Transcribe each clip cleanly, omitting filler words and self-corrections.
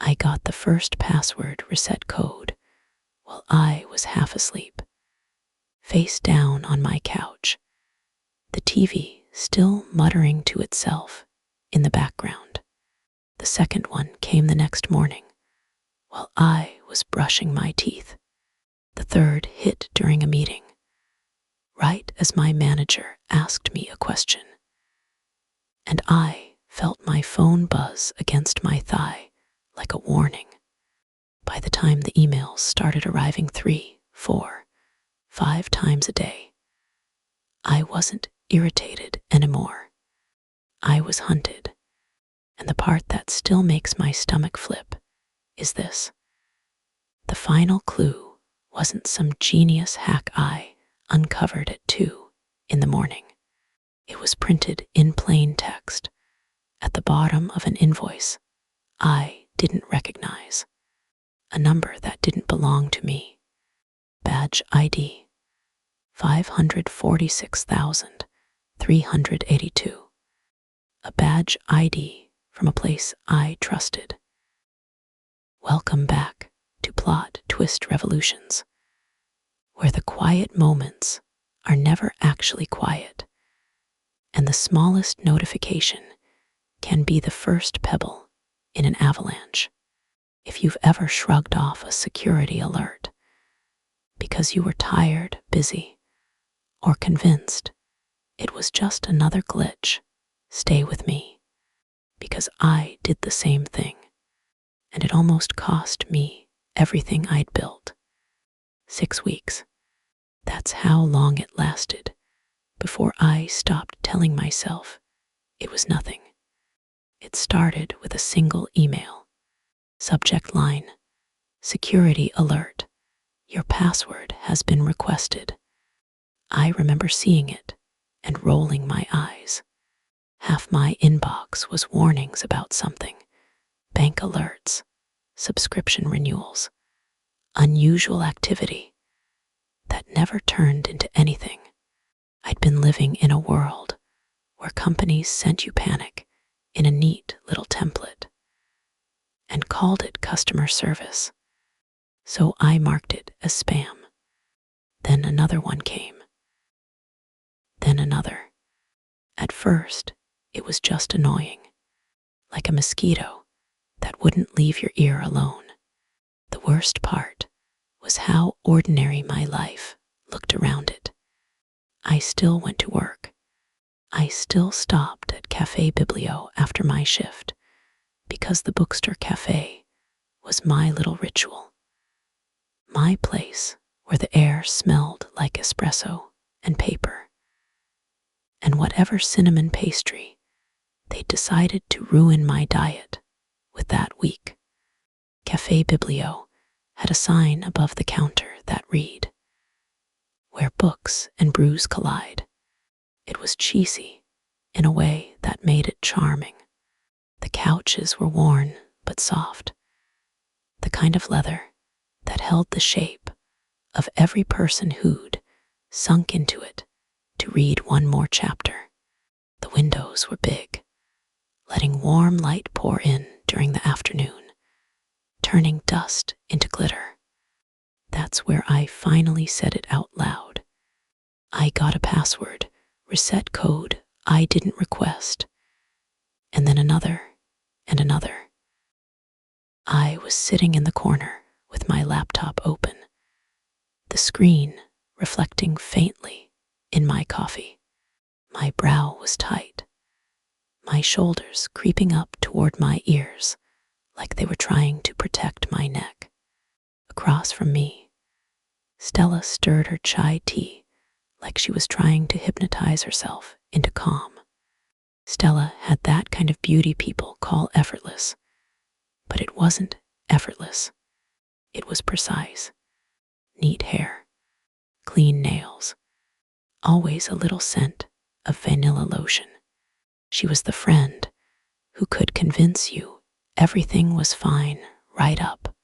I got the first password reset code while I was half asleep, face down on my couch, the TV still muttering to itself in the background. The second one came the next morning while I was brushing my teeth. The third hit during a meeting, right as my manager asked me a question. And I felt my phone buzz against my thigh like a warning. By the time the emails started arriving 3, 4, 5 times a day, I wasn't irritated anymore. I was hunted. And the part that still makes my stomach flip is this. The final clue wasn't some genius hack I uncovered at 2 in the morning. It was printed in plain text at the bottom of an invoice I didn't recognize, a number that didn't belong to me. Badge ID 546,382. A badge ID from a place I trusted. Welcome back to Plot Twist Revolutions, where the quiet moments are never actually quiet, and the smallest notification can be the first pebble in an avalanche. If you've ever shrugged off a security alert because you were tired, busy, or convinced it was just another glitch, stay with me, because I did the same thing, and it almost cost me everything I'd built. 6 weeks. That's how long it lasted before I stopped telling myself it was nothing. It started with a single email. Subject line, security alert. Your password has been requested. I remember seeing it and rolling my eyes. Half my inbox was warnings about something. Bank alerts, subscription renewals, unusual activity that never turned into anything. I'd been living in a world where companies sent you panic in a neat little template and called it customer service. So I marked it as spam. Then another one came. Then another. At first, it was just annoying, like a mosquito that wouldn't leave your ear alone. The worst part was how ordinary my life looked around it. I still went to work. I still stopped at Café Biblio after my shift, because the bookstore cafe was my little ritual. My place where the air smelled like espresso and paper. And whatever cinnamon pastry they decided to ruin my diet with that week. Café Biblio had a sign above the counter that read, "Where books and brews collide." It was cheesy in a way that made it charming. The couches were worn but soft, the kind of leather that held the shape of every person who'd sunk into it to read one more chapter. The windows were big, letting warm light pour in during the afternoon, turning dust into glitter. That's where I finally said it out loud. I got a password, reset code I didn't request, and then another and another. I was sitting in the corner with my laptop open, the screen reflecting faintly in my coffee. My brow was tight, my shoulders creeping up toward my ears like they were trying to protect my neck. Across from me, Stella stirred her chai tea like she was trying to hypnotize herself into calm. Stella had that kind of beauty people call effortless, but it wasn't effortless. It was precise. Neat hair, clean nails, always a little scent of vanilla lotion. She was the friend who could convince you everything was fine right up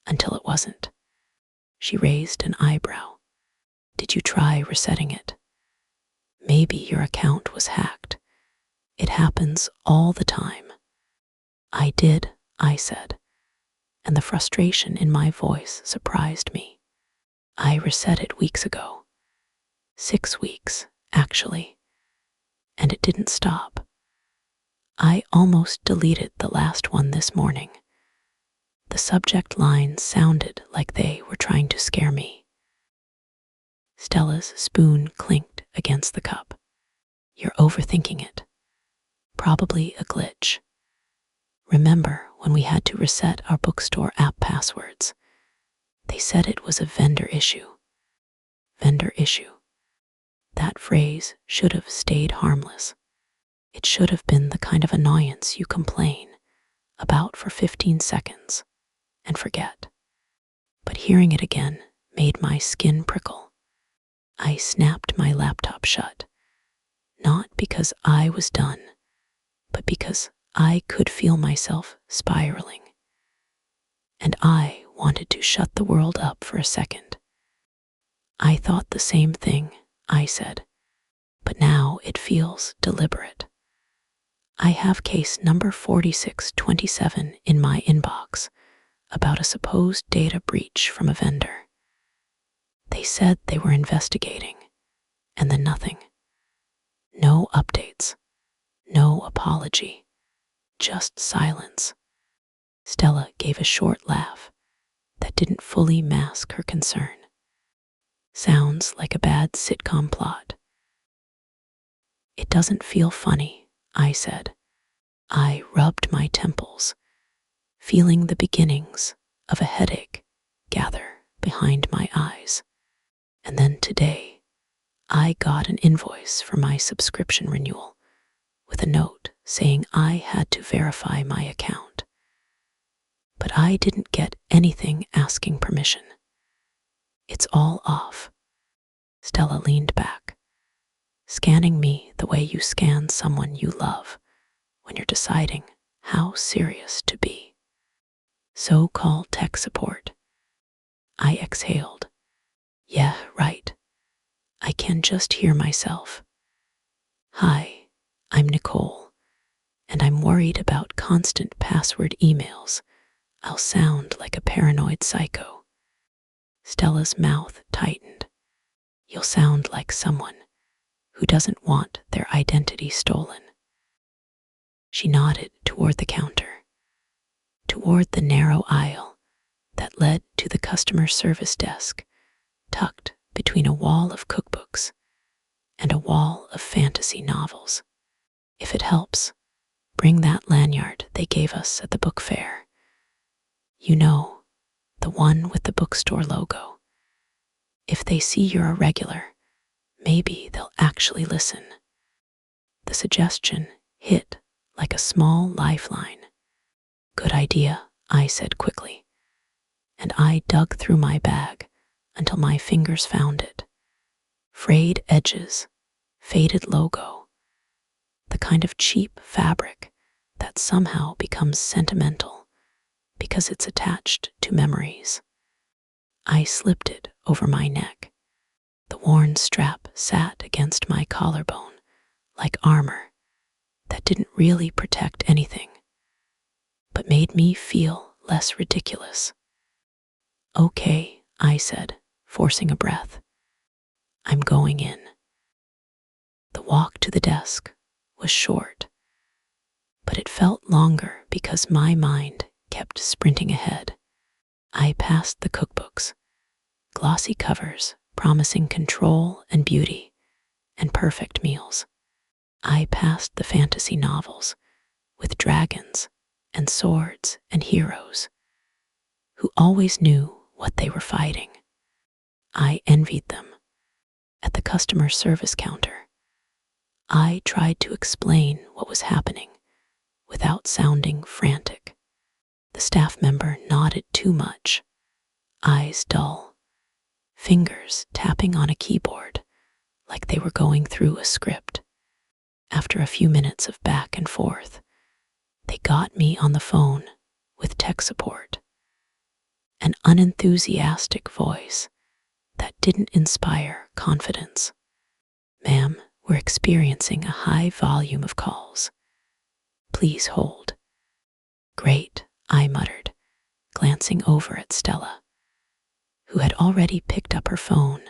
until it wasn't. She raised an eyebrow. Did you try resetting it? Maybe your account was hacked. It happens all the time. I did, I said, and the frustration in my voice surprised me. I reset it weeks ago. 6 weeks, actually. And it didn't stop. I almost deleted the last one this morning. The subject lines sounded like they were trying to scare me. Stella's spoon clinked against the cup. You're overthinking it. Probably a glitch. Remember when we had to reset our bookstore app passwords? They said it was a vendor issue. Vendor issue. That phrase should have stayed harmless. It should have been the kind of annoyance you complain about for 15 seconds and forget. But hearing it again made my skin prickle. I snapped my laptop shut, not because I was done, but because I could feel myself spiraling. And I wanted to shut the world up for a second. I thought the same thing, I said, but now it feels deliberate. I have case number 4627 in my inbox about a supposed data breach from a vendor. They said they were investigating, and then nothing. No updates, no apology, just silence. Stella gave a short laugh that didn't fully mask her concern. Sounds like a bad sitcom plot. It doesn't feel funny, I said. I rubbed my temples, feeling the beginnings of a headache gather behind my eyes. And then today, I got an invoice for my subscription renewal with a note saying I had to verify my account. But I didn't get anything asking permission. It's all off. Stella leaned back, scanning me the way you scan someone you love when you're deciding how serious to be. So call tech support. I exhaled. Yeah, right. I can just hear myself. Hi, I'm Nicole, and I'm worried about constant password emails. I'll sound like a paranoid psycho. Stella's mouth tightened. You'll sound like someone who doesn't want their identity stolen. She nodded toward the counter, toward the narrow aisle that led to the customer service desk, tucked between a wall of cookbooks and a wall of fantasy novels. If it helps, bring that lanyard they gave us at the book fair. You know, the one with the bookstore logo. If they see you're a regular, maybe they'll actually listen. The suggestion hit like a small lifeline. Good idea, I said quickly, and I dug through my bag until my fingers found it. Frayed edges, faded logo, the kind of cheap fabric that somehow becomes sentimental because it's attached to memories. I slipped it over my neck. The worn strap sat against my collarbone like armor that didn't really protect anything, but made me feel less ridiculous. Okay, I said, forcing a breath. I'm going in. The walk to the desk was short, but it felt longer because my mind kept sprinting ahead. I passed the cookbooks, glossy covers promising control and beauty and perfect meals. I passed the fantasy novels with dragons and swords and heroes who always knew what they were fighting. I envied them. At the customer service counter, I tried to explain what was happening without sounding frantic. The staff member nodded too much, eyes dull, fingers tapping on a keyboard like they were going through a script. After a few minutes of back and forth, they got me on the phone with tech support. An unenthusiastic voice that didn't inspire confidence. Ma'am, we're experiencing a high volume of calls. Please hold. Great, I muttered, glancing glancing over at Stella, who had already picked up her phone,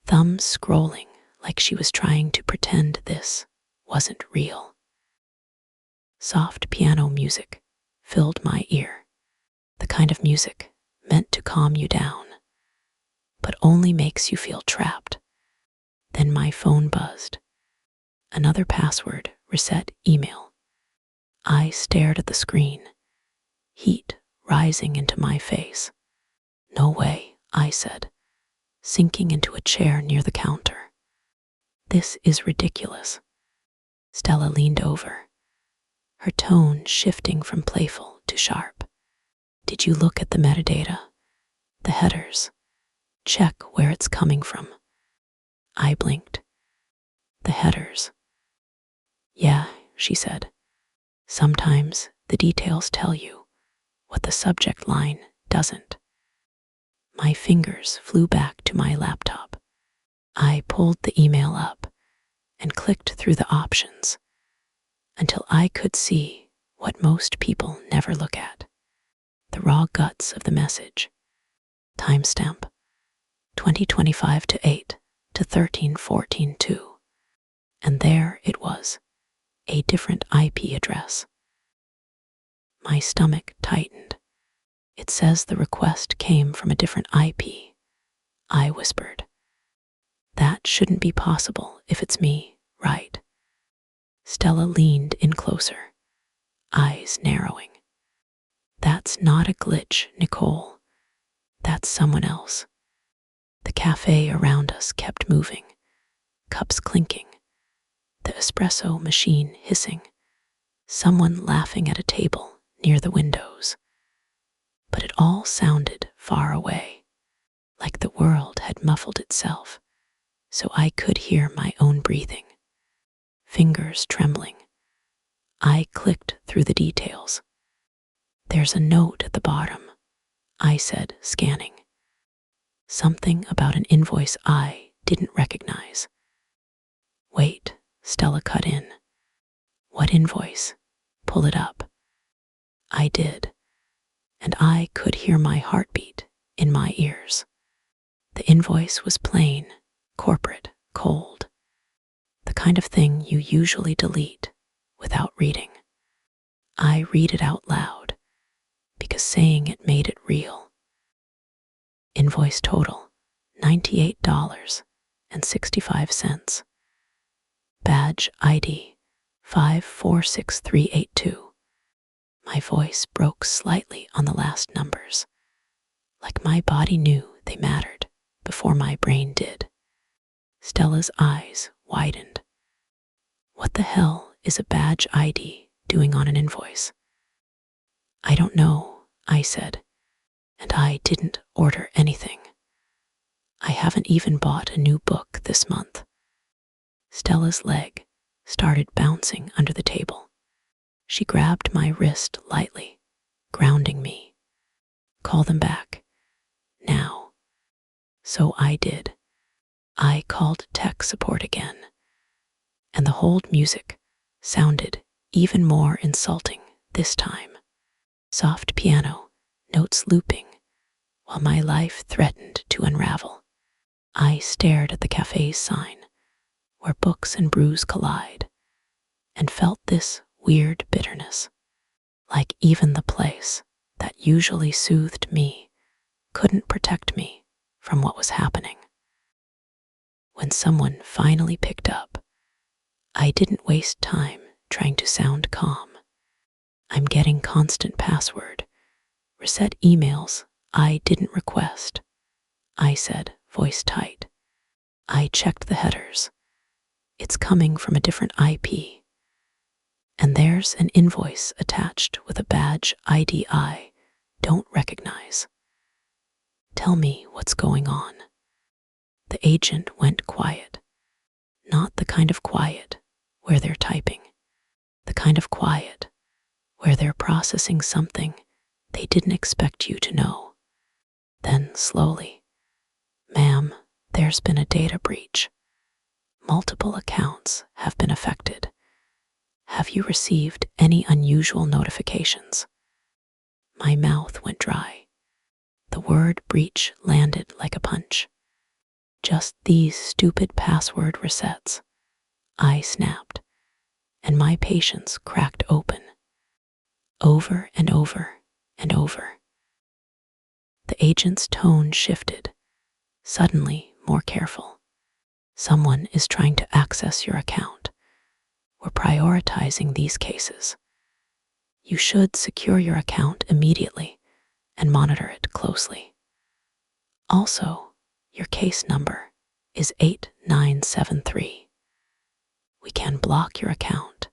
thumbs scrolling like she was trying to pretend this wasn't real. Soft piano music filled my ear, the kind of music meant to calm you down, but only makes you feel trapped. Then my phone buzzed. Another password reset email. I stared at the screen, heat rising into my face. No way, I said, sinking into a chair near the counter. This is ridiculous. Stella leaned over, her tone shifting from playful to sharp. Did you look at the metadata? The headers? Check where it's coming from. I blinked. The headers. Yeah, she said. Sometimes the details tell you what the subject line doesn't. My fingers flew back to my laptop. I pulled the email up and clicked through the options until I could see what most people never look at. The raw guts of the message. Timestamp 2025 to 8 to 13:14 2. And there it was, a different IP address. My stomach tightened. It says the request came from a different IP, I whispered. That shouldn't be possible if it's me, right? Stella leaned in closer, eyes narrowing. That's not a glitch, Nicole. That's someone else. The cafe around us kept moving, cups clinking, the espresso machine hissing, someone laughing at a table near the windows. But it all sounded far away, like the world had muffled itself, so I could hear my own breathing, fingers trembling. I clicked through the details. There's a note at the bottom, I said, scanning. Something about an invoice I didn't recognize. Wait, Stella cut in. What invoice? Pull it up. I did, and I could hear my heartbeat in my ears. The invoice was plain, corporate, cold. The kind of thing you usually delete without reading. I read it out loud because saying it made it real. Invoice total, $98.65. Badge ID, 546382. My voice broke slightly on the last numbers, like my body knew they mattered before my brain did. Stella's eyes widened. What the hell is a badge ID doing on an invoice? I don't know, I said, and I didn't order anything. I haven't even bought a new book this month. Stella's leg started bouncing under the table. She grabbed my wrist lightly, grounding me. Call them back. Now. So I did. I called tech support again, and the hold music sounded even more insulting this time. Soft piano, notes looping, while my life threatened to unravel. I stared at the cafe's sign, where books and brews collide, and felt this weird bitterness, like even the place that usually soothed me couldn't protect me from what was happening. When someone finally picked up, I didn't waste time trying to sound calm. I'm getting constant password, reset emails I didn't request, I said, voice tight. I checked the headers. It's coming from a different IP. And there's an invoice attached with a badge ID I don't recognize. Tell me what's going on. The agent went quiet. Not the kind of quiet where they're typing. The kind of quiet where they're processing something they didn't expect you to know. Then slowly, ma'am, there's been a data breach. Multiple accounts have been affected. Have you received any unusual notifications? My mouth went dry. word breach landed like a punch. Just these stupid password resets. I snapped, and my patience cracked open. Over and over and over. The agent's tone shifted, suddenly more careful. Someone is trying to access your account. We're prioritizing these cases. You should secure your account immediately and monitor it closely. Also, your case number is 8973. We can block your account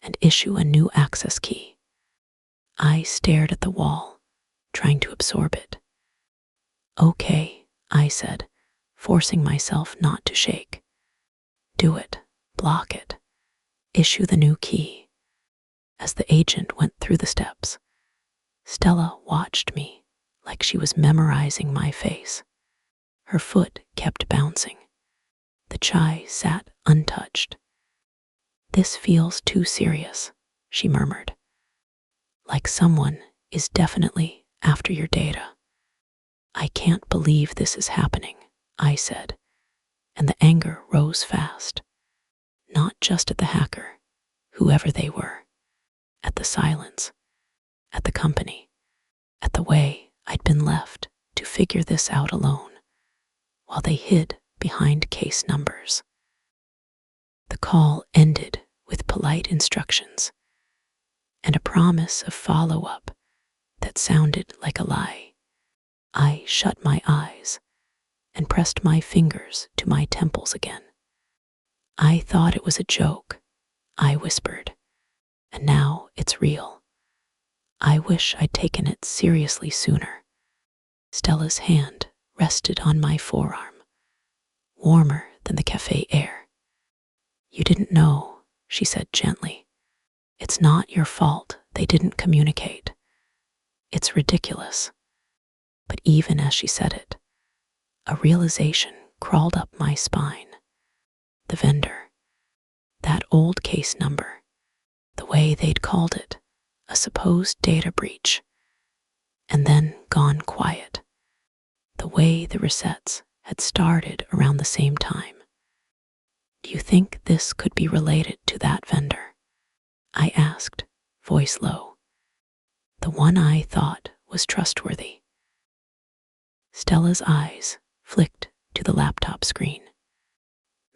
and issue a new access key. I stared at the wall, trying to absorb it. Okay, I said, forcing myself not to shake. Do it, block it, issue the new key. As the agent went through the steps, Stella watched me like she was memorizing my face. Her foot kept bouncing. The chai sat untouched. This feels too serious, she murmured. Like someone is definitely after your data. I can't believe this is happening, I said, and the anger rose fast. Not just at the hacker, whoever they were, at the silence, at the company, at the way I'd been left to figure this out alone, while they hid behind case numbers. The call ended with polite instructions and a promise of follow-up that sounded like a lie. I shut my eyes and pressed my fingers to my temples again. I thought it was a joke, I whispered, and now it's real. I wish I'd taken it seriously sooner. Stella's hand rested on my forearm, warmer than the cafe air. You didn't know, she said gently. It's not your fault they didn't communicate. It's ridiculous. But even as she said it, a realization crawled up my spine. The vendor, that old case number, the way they'd called it, a supposed data breach, and then gone quiet. The way the resets had started around the same time. Do you think this could be related to that vendor? I asked, voice low. The one I thought was trustworthy. Stella's eyes flicked to the laptop screen.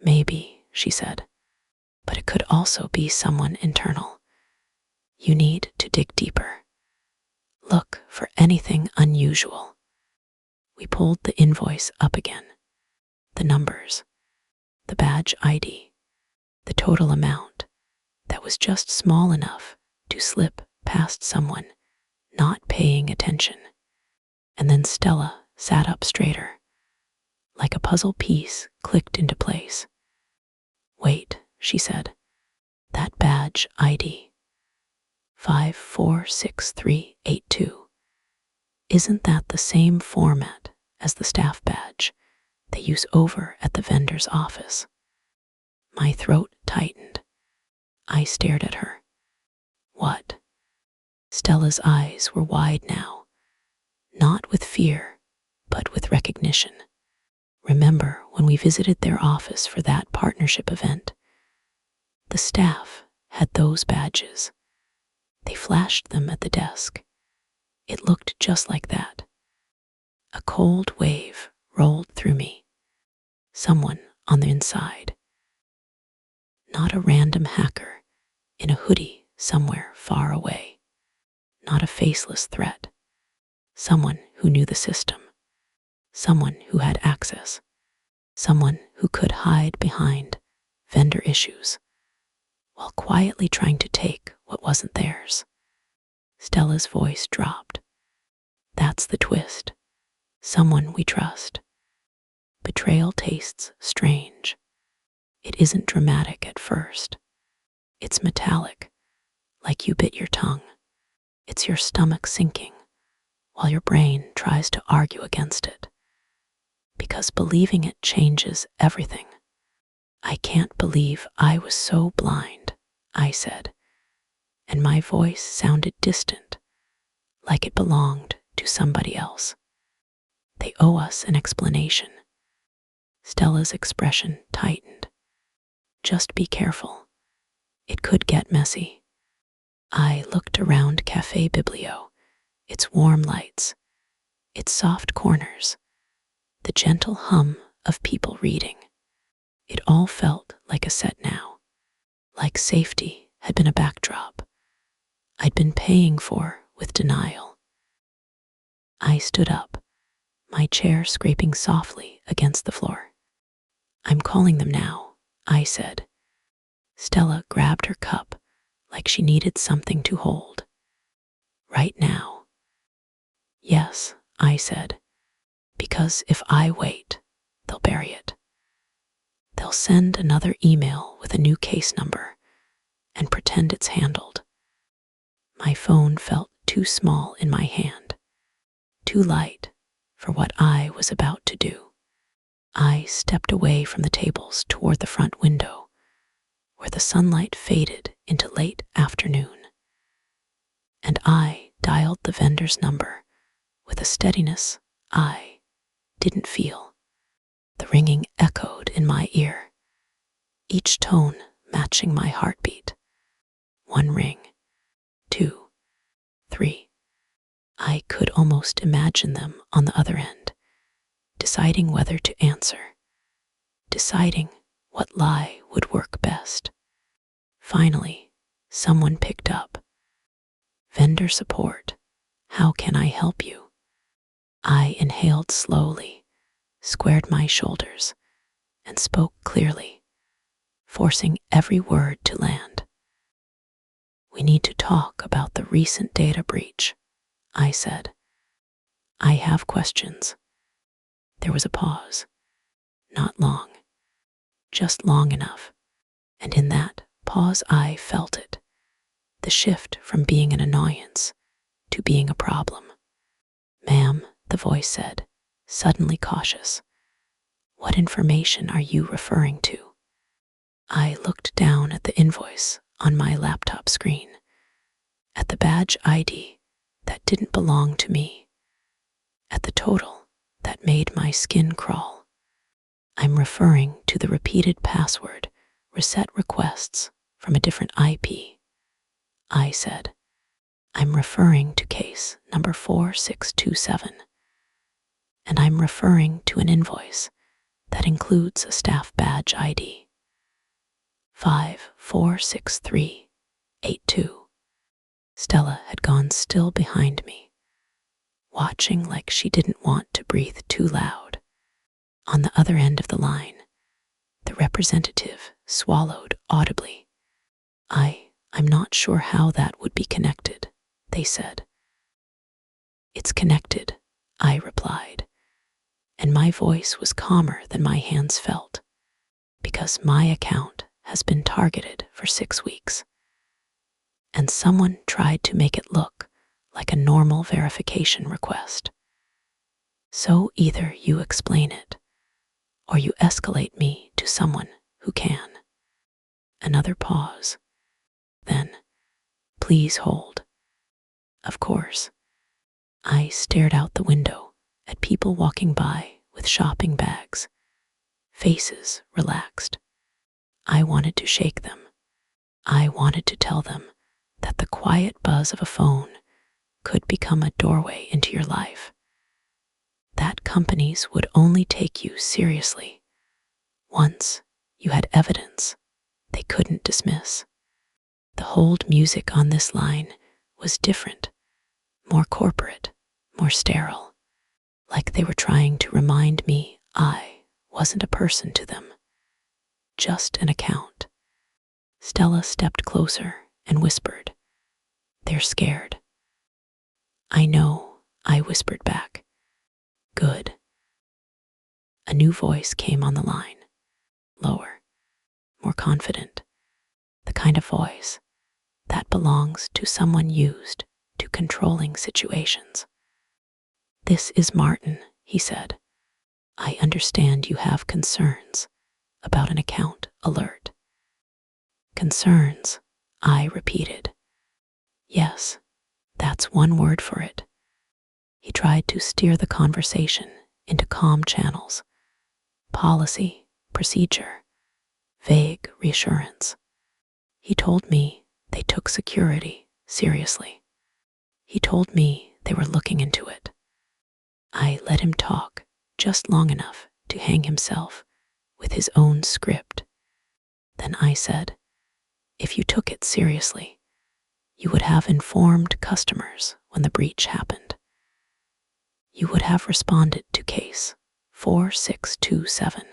Maybe, she said, but it could also be someone internal. You need to dig deeper. Look for anything unusual. We pulled the invoice up again. The numbers, the badge ID, the total amount that was just small enough to slip past someone not paying attention. And then Stella sat up straighter, like a puzzle piece clicked into place. Wait, she said, that badge ID, 546382. Isn't that the same format as the staff badge they use over at the vendor's office? My throat tightened. I stared at her. What? Stella's eyes were wide now, not with fear, but with recognition. Remember when we visited their office for that partnership event? The staff had those badges. They flashed them at the desk. It looked just like that. A cold wave rolled through me. Someone on the inside. Not a random hacker in a hoodie somewhere far away. Not a faceless threat. Someone who knew the system. Someone who had access. Someone who could hide behind vendor issues while quietly trying to take what wasn't theirs. Stella's voice dropped. That's the twist. Someone we trust. Betrayal tastes strange. It isn't dramatic at first. It's metallic, like you bit your tongue. It's your stomach sinking while your brain tries to argue against it. Because believing it changes everything. I can't believe I was so blind, I said, and my voice sounded distant, like it belonged to somebody else. They owe us an explanation. Stella's expression tightened. Just be careful. It could get messy. I looked around Café Biblio, its warm lights, its soft corners, the gentle hum of people reading. It all felt like a set now, like safety had been a backdrop I'd been paying for with denial. I stood up, my chair scraping softly against the floor. I'm calling them now, I said. Stella grabbed her cup like she needed something to hold. Right now? Yes, I said, because if I wait, they'll bury it. They'll send another email with a new case number and pretend it's handled. My phone felt too small in my hand, too light for what I was about to do. I stepped away from the tables toward the front window, where the sunlight faded into late afternoon, and I dialed the vendor's number with a steadiness I didn't feel. The ringing echoed in my ear, each tone matching my heartbeat. 1 ring, 2, 3. I could almost imagine them on the other end, deciding whether to answer, deciding what lie would work best. Finally, someone picked up. Vendor support. How can I help you? I inhaled slowly, squared my shoulders, and spoke clearly, forcing every word to land. We need to talk about the recent data breach, I said. I have questions. There was a pause. Not long, just long enough. And in that pause I felt it, the shift from being an annoyance to being a problem. Ma'am, the voice said, suddenly cautious. What information are you referring to? I looked down at the invoice on my laptop screen, at the badge ID that didn't belong to me, at the total that made my skin crawl. I'm referring to the repeated password reset requests from a different IP, I said. I'm referring to case number 4627, and I'm referring to an invoice that includes a staff badge ID. 546382. Stella had gone still behind me, watching like she didn't want to breathe too loud. On the other end of the line, the representative swallowed audibly. I'm not sure how that would be connected, they said. It's connected, I replied, and my voice was calmer than my hands felt, because my account has been targeted for 6 weeks, and someone tried to make it look like a normal verification request. So either you explain it, or you escalate me to someone who can. Another pause. Then, please hold. Of course. I stared out the window at people walking by with shopping bags, faces relaxed. I wanted to shake them. I wanted to tell them that the quiet buzz of a phone could become a doorway into your life. That companies would only take you seriously once you had evidence they couldn't dismiss. The hold music on this line was different, more corporate, more sterile, like they were trying to remind me I wasn't a person to them, just an account. Stella stepped closer and whispered, "They're scared." "I know," I whispered back. "Good." A new voice came on the line, lower, more confident, the kind of voice that belongs to someone used to controlling situations. "This is Martin," he said. "I understand you have concerns about an account alert." "Concerns," I repeated. "Yes, that's one word for it." He tried to steer the conversation into calm channels, policy, procedure, vague reassurance. He told me they took security seriously. He told me they were looking into it. I let him talk just long enough to hang himself with his own script. Then I said, if you took it seriously, you would have informed customers when the breach happened. You would have responded to case 4627.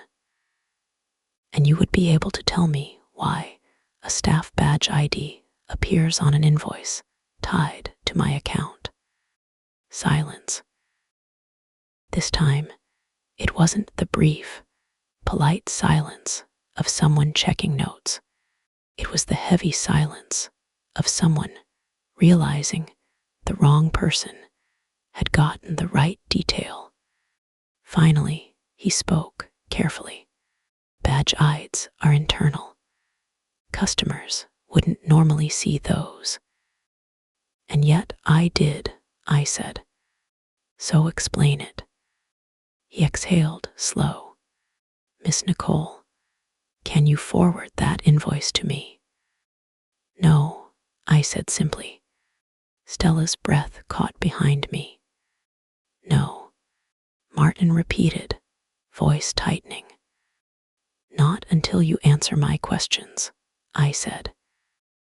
And you would be able to tell me why a staff badge ID appears on an invoice tied to my account. Silence. This time, it wasn't the brief, polite silence of someone checking notes. It was the heavy silence of someone realizing the wrong person had gotten the right detail. Finally, he spoke carefully. Badge IDs are internal. Customers wouldn't normally see those. And yet I did, I said. So explain it. He exhaled slow. Miss Nicole, can you forward that invoice to me? No, I said simply. Stella's breath caught behind me. No, Martin repeated, voice tightening. Not until you answer my questions, I said,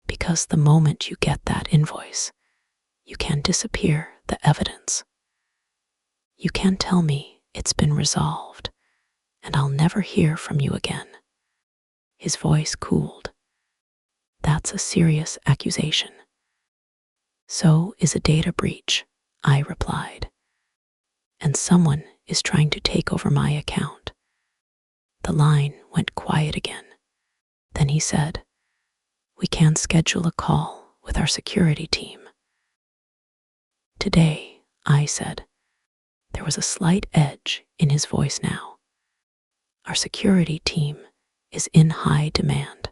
because the moment you get that invoice, you can disappear the evidence. You can tell me it's been resolved, and I'll never hear from you again. His voice cooled. That's a serious accusation. So is a data breach, I replied. And someone is trying to take over my account. The line went quiet again. Then he said, we can schedule a call with our security team. Today, I said. There was a slight edge in his voice now. Our security team is in high demand.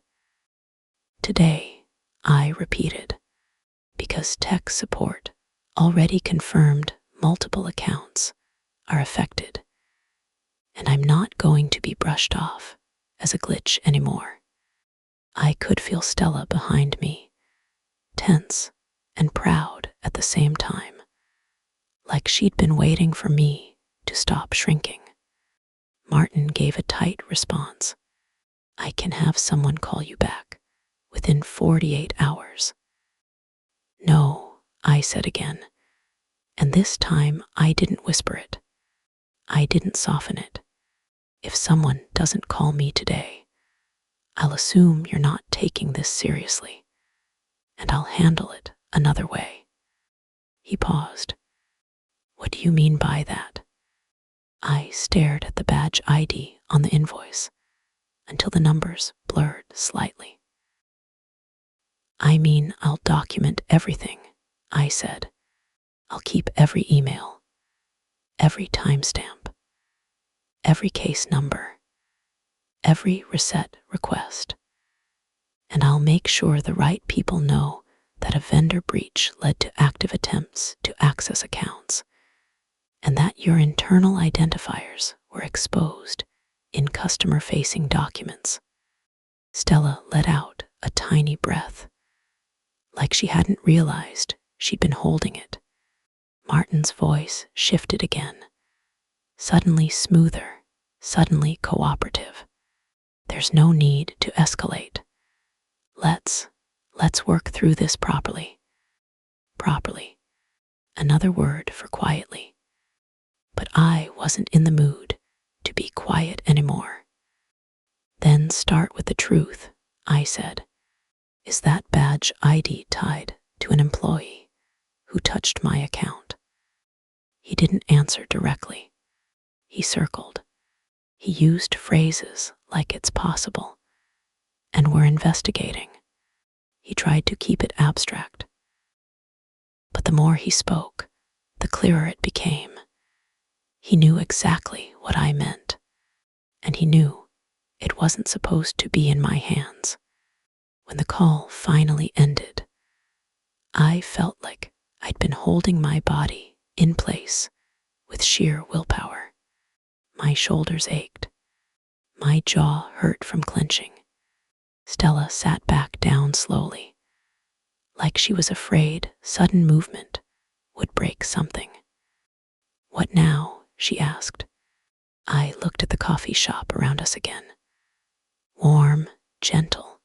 Today, I repeated, because tech support already confirmed multiple accounts are affected, and I'm not going to be brushed off as a glitch anymore. I could feel Stella behind me, tense and proud at the same time, like she'd been waiting for me to stop shrinking. Martin gave a tight response. I can have someone call you back within 48 hours. No, I said again, and this time I didn't whisper it. I didn't soften it. If someone doesn't call me today, I'll assume you're not taking this seriously, and I'll handle it another way. He paused. What do you mean by that? I stared at the badge ID on the invoice until the numbers blurred slightly. I mean, I'll document everything, I said. I'll keep every email, every timestamp, every case number, every reset request, and I'll make sure the right people know that a vendor breach led to active attempts to access accounts, and that your internal identifiers were exposed in customer-facing documents. Stella let out a tiny breath, like she hadn't realized she'd been holding it. Martin's voice shifted again, suddenly smoother, suddenly cooperative. There's no need to escalate. Let's work through this properly. Properly. Another word for quietly. But I wasn't in the mood to be quiet anymore. Then start with the truth, I said. Is that badge ID tied to an employee who touched my account? He didn't answer directly. He circled. He used phrases like it's possible, and we're investigating. He tried to keep it abstract. But the more he spoke, the clearer it became. He knew exactly what I meant, and he knew it wasn't supposed to be in my hands. When the call finally ended, I felt like I'd been holding my body in place with sheer willpower. My shoulders ached. My jaw hurt from clenching. Stella sat back down slowly, like she was afraid sudden movement would break something. "What now?" she asked. I looked at the coffee shop around us again. Warm, gentle,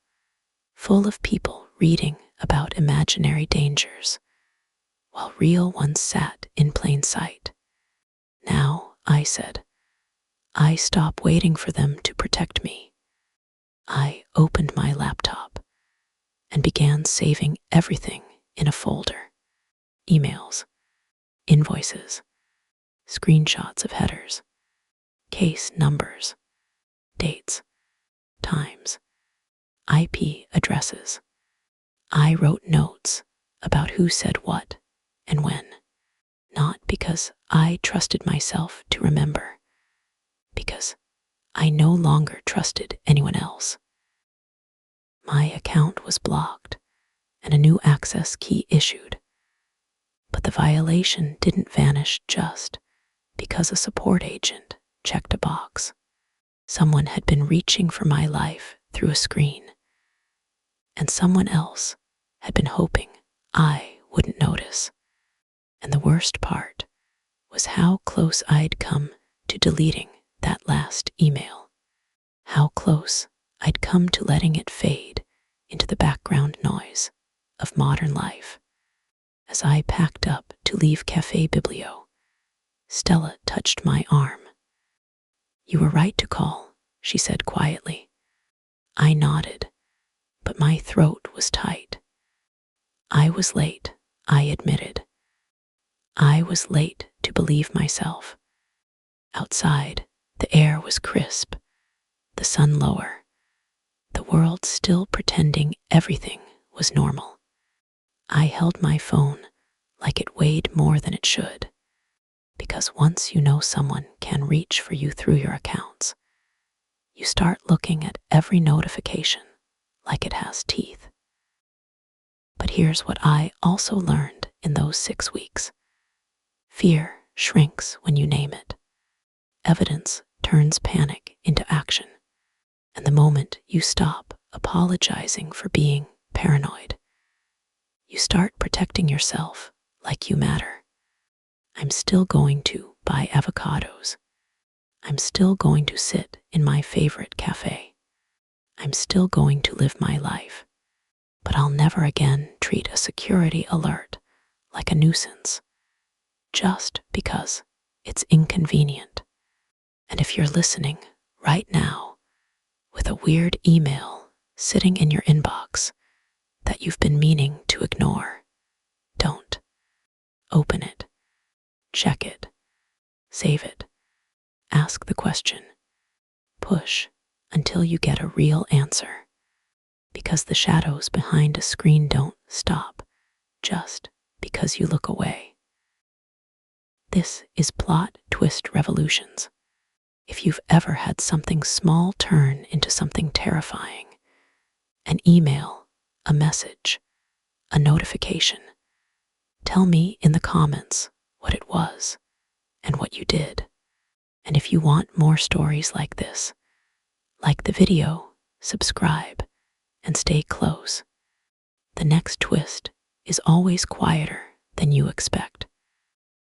full of people reading about imaginary dangers, while real ones sat in plain sight. "Now," I said, "I stop waiting for them to protect me." I opened my laptop and began saving everything in a folder. Emails, invoices, screenshots of headers, case numbers, dates, times, IP addresses. I wrote notes about who said what and when, not because I trusted myself to remember, because I no longer trusted anyone else. My account was blocked and a new access key issued, but the violation didn't vanish just because a support agent checked a box. Someone had been reaching for my life through a screen, and someone else had been hoping I wouldn't notice. And the worst part was how close I'd come to deleting that last email, how close I'd come to letting it fade into the background noise of modern life. As I packed up to leave Café Biblio, Stella touched my arm. "You were right to call," she said quietly. I nodded, but my throat was tight. I was late, I admitted. I was late to believe myself. Outside, the air was crisp, the sun lower, the world still pretending everything was normal. I held my phone like it weighed more than it should, because once you know someone can reach for you through your accounts, you start looking at every notification like it has teeth. But here's what I also learned in those 6 weeks. Fear shrinks when you name it. Evidence turns panic into action. And the moment you stop apologizing for being paranoid, you start protecting yourself like you matter. I'm still going to buy avocados. I'm still going to sit in my favorite cafe. I'm still going to live my life. But I'll never again treat a security alert like a nuisance, just because it's inconvenient. And if you're listening right now with a weird email sitting in your inbox that you've been meaning to ignore, don't. Open it, check it, save it, ask the question, push until you get a real answer, because the shadows behind a screen don't stop just because you look away. This is Plot Twist Revolutions. If you've ever had something small turn into something terrifying, an email, a message, a notification, tell me in the comments what it was and what you did. And if you want more stories like this, like the video, subscribe, and stay close. The next twist is always quieter than you expect.